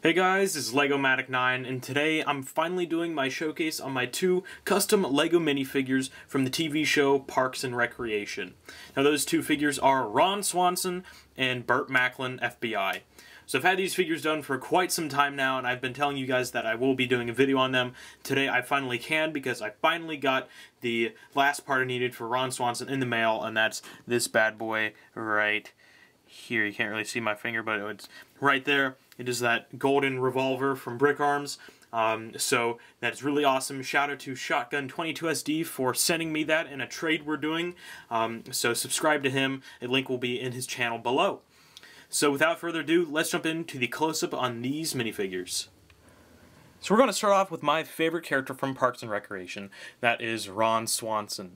Hey guys, this is LegoMatic9, and today I'm finally doing my showcase on my two custom LEGO minifigures from the TV show Parks and Recreation. Now those two figures are Ron Swanson and Burt Macklin, FBI. So I've had these figures done for quite some time now, and I've been telling you guys that I will be doing a video on them. Today I finally can, because I finally got the last part I needed for Ron Swanson in the mail, and that's this bad boy right here. You can't really see my finger, but it's right there. It is that golden revolver from Brick Arms. So that's really awesome. Shout out to Shotgun22SD for sending me that in a trade we're doing. So subscribe to him. A link will be in his channel below. So without further ado, let's jump into the close-up on these minifigures. So we're going to start off with my favorite character from Parks and Recreation. That is Ron Swanson.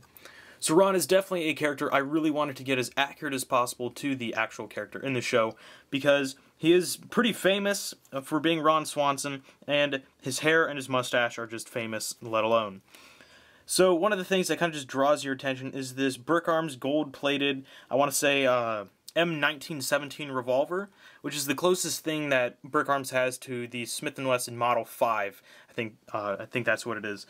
So Ron is definitely a character I really wanted to get as accurate as possible to the actual character in the show, because he is pretty famous for being Ron Swanson, and his hair and his mustache are just famous, let alone. So one of the things that kind of just draws your attention is this Brick Arms gold-plated, I want to say, M1917 revolver, which is the closest thing that Brick Arms has to the Smith & Wesson Model 5. I think that's what it is.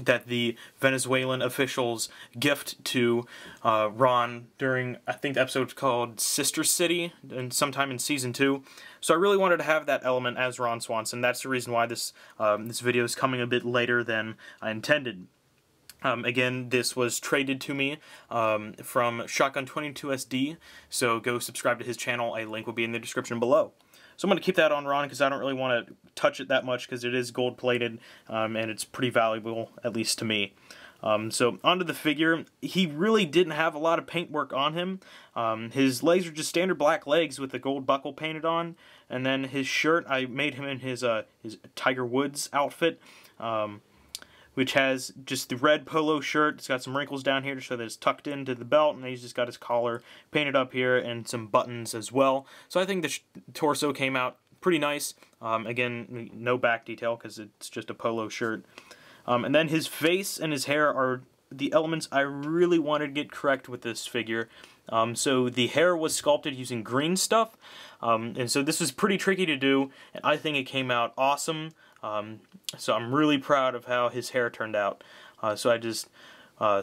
That the Venezuelan officials gift to Ron during, I think the episode's called Sister City, and sometime in Season 2. So I really wanted to have that element as Ron Swanson. That's the reason why this video is coming a bit later than I intended. Again, this was traded to me from Shotgun22SD, so go subscribe to his channel. A link will be in the description below. So I'm going to keep that on Ron because I don't really want to touch it that much because it is gold-plated, and it's pretty valuable, at least to me. So onto the figure. He really didn't have a lot of paintwork on him. His legs are just standard black legs with the gold buckle painted on, and then his shirt, I made him in his Tiger Woods outfit, which has just the red polo shirt. It's got some wrinkles down here to show that it's tucked into the belt, and then he's just got his collar painted up here and some buttons as well. So I think the torso came out pretty nice. Again, no back detail because it's just a polo shirt. And then his face and his hair are the elements I really wanted to get correct with this figure. So the hair was sculpted using green stuff, and so this was pretty tricky to do, and I think it came out awesome. So I'm really proud of how his hair turned out. So I just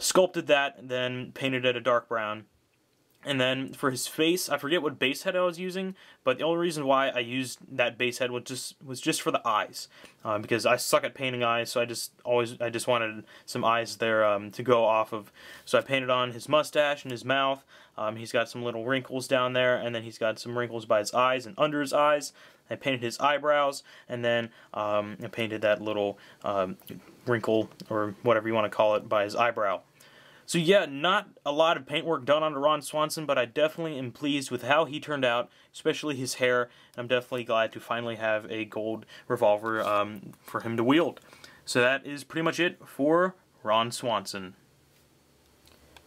sculpted that, then painted it a dark brown. And then for his face, I forget what base head I was using, but the only reason why I used that base head was just for the eyes, because I suck at painting eyes. So I just wanted some eyes there to go off of. So I painted on his mustache and his mouth. He's got some little wrinkles down there, and then he's got some wrinkles by his eyes and under his eyes. I painted his eyebrows, and then I painted that little wrinkle, or whatever you want to call it, by his eyebrow. So yeah, not a lot of paintwork done on Ron Swanson, but I definitely am pleased with how he turned out, especially his hair. I'm definitely glad to finally have a gold revolver for him to wield. So that is pretty much it for Ron Swanson.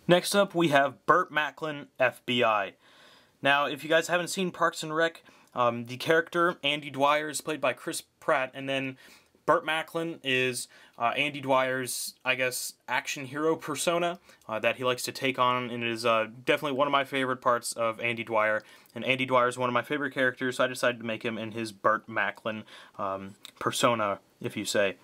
Next up, we have Burt Macklin, FBI. Now, if you guys haven't seen Parks and Rec, the character, Andy Dwyer, is played by Chris Pratt, and then Burt Macklin is Andy Dwyer's, I guess, action hero persona that he likes to take on, and it is definitely one of my favorite parts of Andy Dwyer. And Andy Dwyer is one of my favorite characters, so I decided to make him in his Burt Macklin persona, if you say.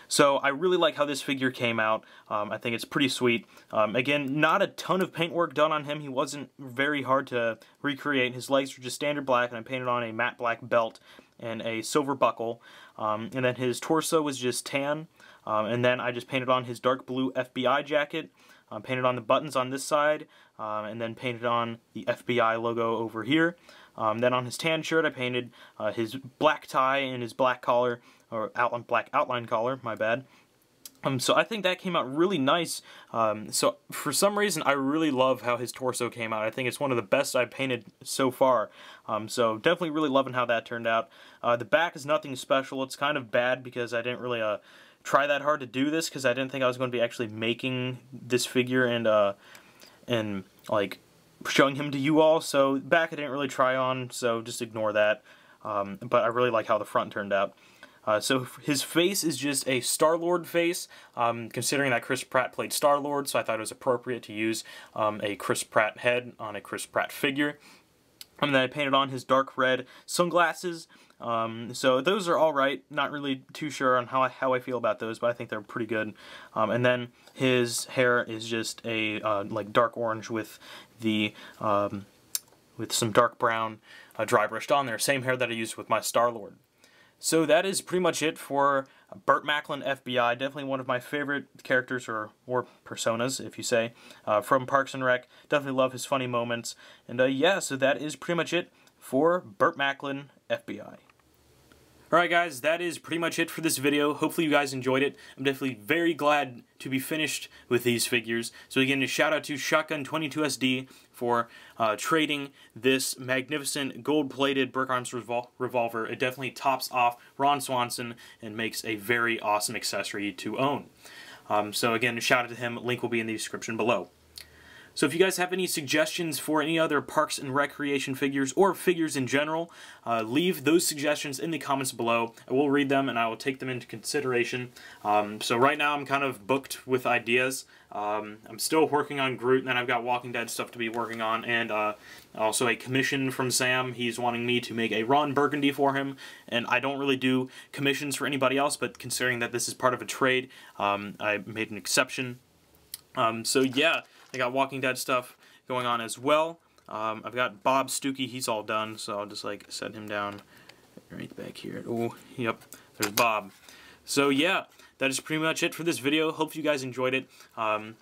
So I really like how this figure came out. I think it's pretty sweet. Again, not a ton of paintwork done on him. He wasn't very hard to recreate. His legs were just standard black, and I painted on a matte black belt and a silver buckle. And then his torso was just tan. And then I just painted on his dark blue FBI jacket. Painted on the buttons on this side. And then painted on the FBI logo over here. Then on his tan shirt, I painted his black tie and his black collar, or black outline collar, my bad. So I think that came out really nice. So for some reason, I really love how his torso came out. I think it's one of the best I've painted so far. So definitely really loving how that turned out. The back is nothing special. It's kind of bad because I didn't really try that hard to do this, because I didn't think I was going to be actually making this figure and like showing him to you all. So back I didn't really try on, so just ignore that. But I really like how the front turned out. So his face is just a Star-Lord face, considering that Chris Pratt played Star-Lord, so I thought it was appropriate to use a Chris Pratt head on a Chris Pratt figure. And then I painted on his dark red sunglasses. So those are alright. Not really too sure on how I feel about those, but I think they're pretty good. And then his hair is just a like dark orange with the with some dark brown dry brushed on there. Same hair that I used with my Star-Lord. So that is pretty much it for Burt Macklin, FBI. Definitely one of my favorite characters, or personas, if you say, from Parks and Rec. Definitely love his funny moments. And yeah, so that is pretty much it for Burt Macklin, FBI. Alright guys, that is pretty much it for this video. Hopefully you guys enjoyed it. I'm definitely very glad to be finished with these figures. So again, a shout out to Shotgun 22SD for trading this magnificent gold-plated Burke Arms revolver. It definitely tops off Ron Swanson and makes a very awesome accessory to own. So again, a shout out to him. Link will be in the description below. So if you guys have any suggestions for any other Parks and Recreation figures, or figures in general, leave those suggestions in the comments below. I will read them and I will take them into consideration. So right now I'm kind of booked with ideas. I'm still working on Groot, and then I've got Walking Dead stuff to be working on, and also a commission from Sam. He's wanting me to make a Ron Burgundy for him, and I don't really do commissions for anybody else, but considering that this is part of a trade, I made an exception. So yeah, I got Walking Dead stuff going on as well. I've got Bob Stookie, he's all done, so I'll just like set him down right back here. Oh, yep, there's Bob. So yeah, that is pretty much it for this video. Hope you guys enjoyed it.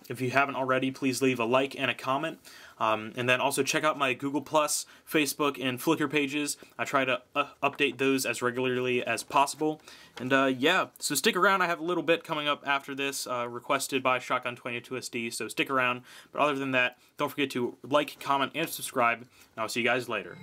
If you haven't already, please leave a like and a comment. And then also check out my Google+, Facebook, and Flickr pages. I try to update those as regularly as possible. And yeah, so stick around. I have a little bit coming up after this, requested by Shotgun 22SD, so stick around. But other than that, don't forget to like, comment, and subscribe. And I'll see you guys later.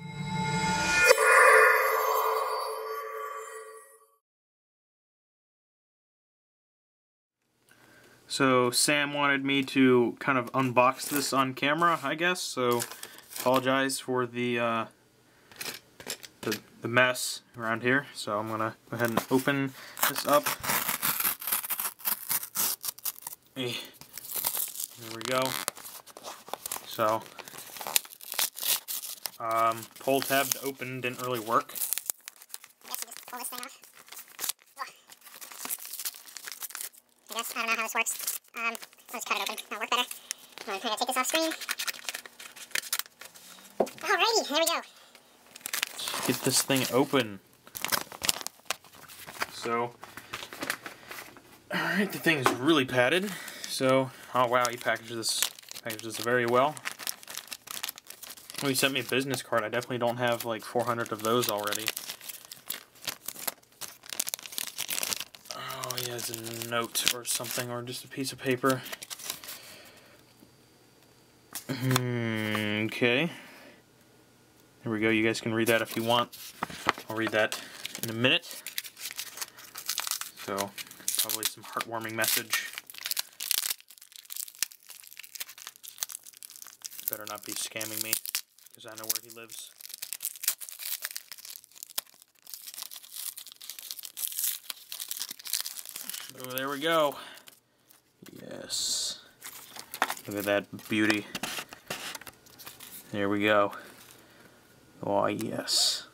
So Sam wanted me to kind of unbox this on camera, I guess, so apologize for the mess around here. So I'm gonna go ahead and open this up. There we go. So pull tab to open didn't really work. I guess you just pull this thing off. I guess, I don't know how this works. I'll just cut it open. That'll work better. I'm going to take this off screen. Alrighty, there we go. Get this thing open. So, alright, the thing is really padded. So, oh wow, he packaged this very well. Oh, he sent me a business card. I definitely don't have like 400 of those already. Oh, he has a note or something, or just a piece of paper. Okay. There we go. You guys can read that if you want. I'll read that in a minute. So, probably some heartwarming message. Better not be scamming me, because I know where he lives. So there we go. Yes. Look at that beauty. There we go. Oh, yes.